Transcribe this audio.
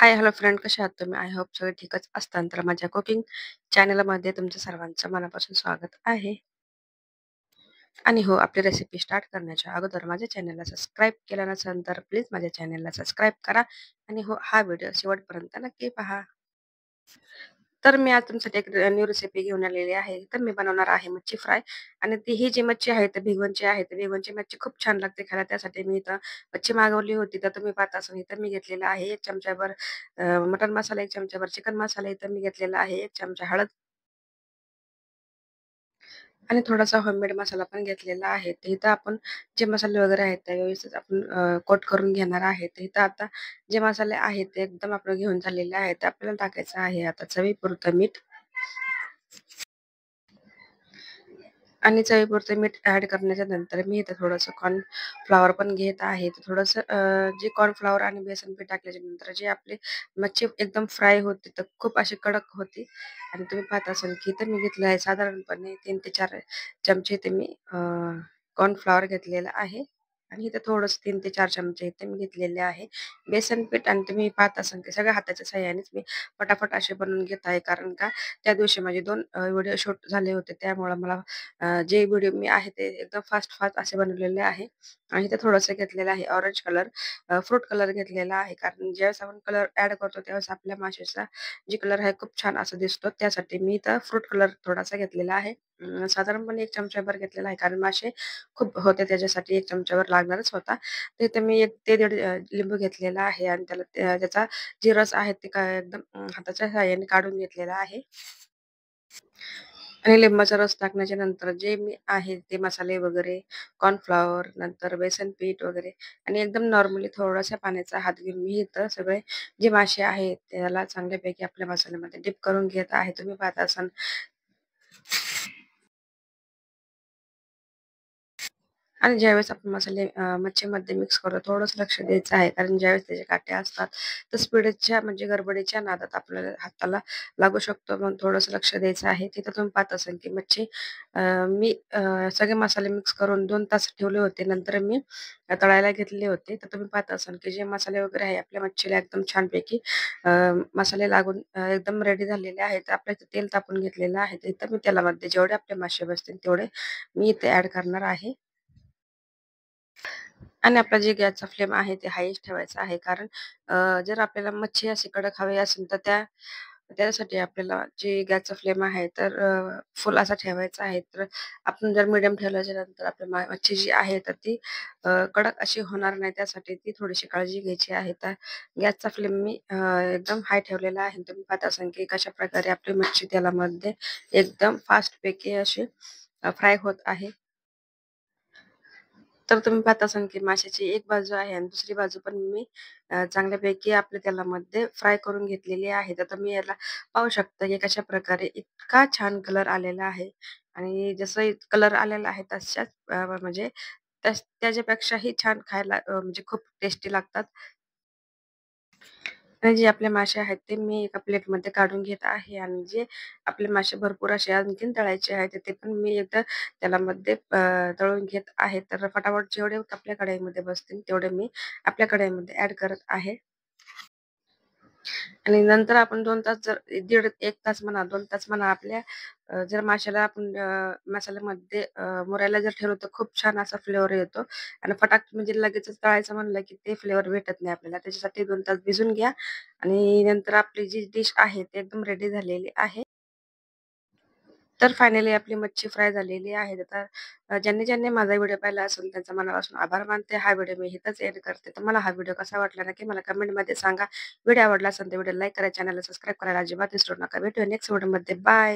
हाय, hello friend कसे आहात तुम्ही? आय होप सगळे ठीकच असताल. तर माझ्या कुकिंग चॅनलमध्ये तुमचं सर्वांचं मनापासून स्वागत आहे. आणि हो, आपली रेसिपी स्टार्ट करण्याच्या अगोदर माझ्या चॅनलला सबस्क्राईब केलं नसेल तर प्लीज माझ्या चॅनलला सबस्क्राईब करा. आणि हो, हा व्हिडिओ शेवटपर्यंत नक्की पहा. तर मी आज तुमच्यासाठी एक न्यू रेसिपी घेऊन आलेली आहे. तर मी बनवणार आहे मच्छी फ्राय आणि ती ही जी मच्छी आहे ती भिगवणची आहे. ती भिगवणची मच्छी खूप छान लागते खायला. त्यासाठी मी इथं मच्छी मागवली होती. तर तुम्ही पाहत असाल इथं मी घेतलेला आहे 1 चमचाभर मटण मसाला, 1 चमचाभर चिकन मसाला इथं मी घेतलेला आहे, 1 चमचा हळद आणि थोडासा होममेड मसाला पण घेतलेला आहे. तर इथं आपण जे मसाले वगैरे आहेत ते व्यवस्थित आपण कोट करून घेणार आहे. तर इथं आता जे मसाले आहेत ते एकदम आपण घेऊन झालेले आहेत. ते आपल्याला टाकायचं आहे आता चवीपुरतं मीठ आणि चवीपुरतं मीठ ॲड करण्याच्या नंतर मी इथं थोडंसं कॉर्नफ्लॉवर पण घेत आहे. तर थोडंसं जे कॉर्नफ्लॉवर आणि बेसन पीठ टाकल्याच्या नंतर जे आपली मच्छी एकदम फ्राय होते तर खूप अशी कडक होती आणि तुम्ही पाहत असाल की इथं मी घेतलं आहे साधारणपणे 3 ते 4 चमचे इथे मी कॉर्नफ्लॉवर घेतलेलं आहे आणि इथं थोडंसं 3 ते 4 चमचे इथे मी घेतलेले आहे बेसन पीठ आणि तुम्ही पाहत असाल की सगळ्या हाताच्या साहाय्यानेच मी पटापट असे बनवून घेत आहे. कारण का त्या दिवशी माझे 2 व्हिडिओ शूट झाले होते त्यामुळं मला जे व्हिडिओ मी आहे ते एकदम फास्ट फास्ट असे बनवलेले आहे आणि इथे थोडंसं घेतलेलं आहे ऑरेंज कलर फ्रूट कलर घेतलेला आहे. कारण ज्यावेळेस आपण कलर ॲड करतो त्यावेळेस आपल्या माशाचा जे कलर आहे खूप छान असा दिसतो. त्यासाठी मी इथं फ्रूट कलर थोडासा घेतलेला आहे. साधारणपणे 1 चमचाभर घेतलेला आहे. कारण मासे खूप होते त्याच्यासाठी 1 चमचाभर लागणारच होता. तर इथे मी 1 ते 1.5 लिंबू घेतलेला आहे आणि त्याला त्याचा जे रस आहे ते एकदम हाताच्या सहाय्याने काढून घेतलेला आहे. आणि लिंबाचा रस टाकण्याच्या नंतर जे मी आहे ते मसाले वगैरे, कॉर्नफ्लॉवर, नंतर बेसन पीठ वगैरे आणि एकदम नॉर्मली थोडासा पाण्याचा हात घेऊन मी इथं सगळे जे मासे आहेत त्याला चांगल्यापैकी आपल्या मसाल्यामध्ये डिप करून घेत आहे. तुम्ही पाहत असाल आणि ज्यावेळेस आपण मसाले मच्छीमध्ये मिक्स करतो थोडंसं लक्ष द्यायचं आहे. कारण ज्यावेळेस त्याचे काटे असतात, तर स्पीडच्या म्हणजे गडबडीच्या नादात आपल्याला हाताला लागू शकतो. मग थोडंसं लक्ष द्यायचं आहे. तिथं तुम्ही पाहत असाल की मच्छी मी सगळे मसाले मिक्स करून 2 तास ठेवले होते. नंतर मी तळायला घेतले होते. तर तुम्ही पाहत असाल की जे मसाले वगैरे आहे आपल्या मच्छीला एकदम छानपैकी अ, मसाले लागून एकदम रेडी झालेले आहेत. आपलं इथं तेल तापून घेतलेलं आहे. तर इथं मी तेलामध्ये जेवढे आपले मासे बसतील तेवढे मी इथे ॲड करणार आहे. आणि आपला जे गॅसचा फ्लेम आहे ते हायच ठेवायचा आहे. कारण जर आपल्याला मच्छी अशी कडक हवी असेल तर त्याच्यासाठी आपल्याला जे गॅसचा फ्लेम आहे तर फुल असा ठेवायचा आहे. तर आपण जर मीडियम ठेवल्याच्या नंतर आपली मच्छी जी आहे तर ती कडक अशी होणार नाही. त्यासाठी ती थोडीशी काळजी घ्यायची आहे. तर गॅसचा फ्लेम मी एकदम हाय ठेवलेला आहे. तुम्ही पाहत असाल की कशाप्रकारे आपली मच्छी तेलामध्ये एकदम फास्टपैकी अशी फ्राय होत आहे. तर तुम्ही पाहत असाल की माशाची एक बाजू आहे आणि दुसरी बाजू पण मी चांगल्यापैकी आपल्या तेलामध्ये फ्राय करून घेतलेली आहे. तर तुम्ही याला पाहू शकता की कशाप्रकारे इतका छान कलर आलेला आहे आणि जसं कलर आलेला आहे तशाच म्हणजे त्याच्यापेक्षाही छान खायला म्हणजे खूप टेस्टी लागतात. आणि जे आपले मासे आहेत ते मी एका प्लेटमध्ये काढून घेत आहे आणि जे आपले मासे भरपूर असे आणखीन तळायचे आहेत ते पण मी एकदा तेलामध्ये तळून घेत आहे. तर फटाफट जेवढे आपल्या कढईमध्ये बसतील तेवढे मी आपल्या कढईमध्ये ॲड करत आहे. आणि नंतर आपण 2 तास जर दीड 1 तास म्हणा, 2 तास म्हणा आपल्या जर माशाला आपण मसाल्यामध्ये मुरायला जर ठेवलं तर खूप छान असा फ्लेवर येतो आणि म्हणजे लगेचच तळायचं म्हणलं की ते फ्लेवर भेटत नाही आपल्याला. त्याच्यासाठी 2 तास भिजून घ्या आणि नंतर आपली जी डिश आहे ती एकदम रेडी झालेली आहे. तर फायनली आपली मच्छी फ्राय झालेली आहे. तर ज्यांनी माझा व्हिडिओ पाहिला असेल त्यांचा मनापासून आभार मानते. हा व्हिडिओ मी इथंच एंड करते. तर मला हा व्हिडिओ कसा वाटला नक्की मला कमेंटमध्ये सांगा. व्हिडिओ आवडला असेल तर व्हिडिओ लाईक करा, चॅनलला सबस्क्राईब करायला अजिबात विसरू नका. भेटूया नेक्स्ट व्हिडिओमध्ये. बाय.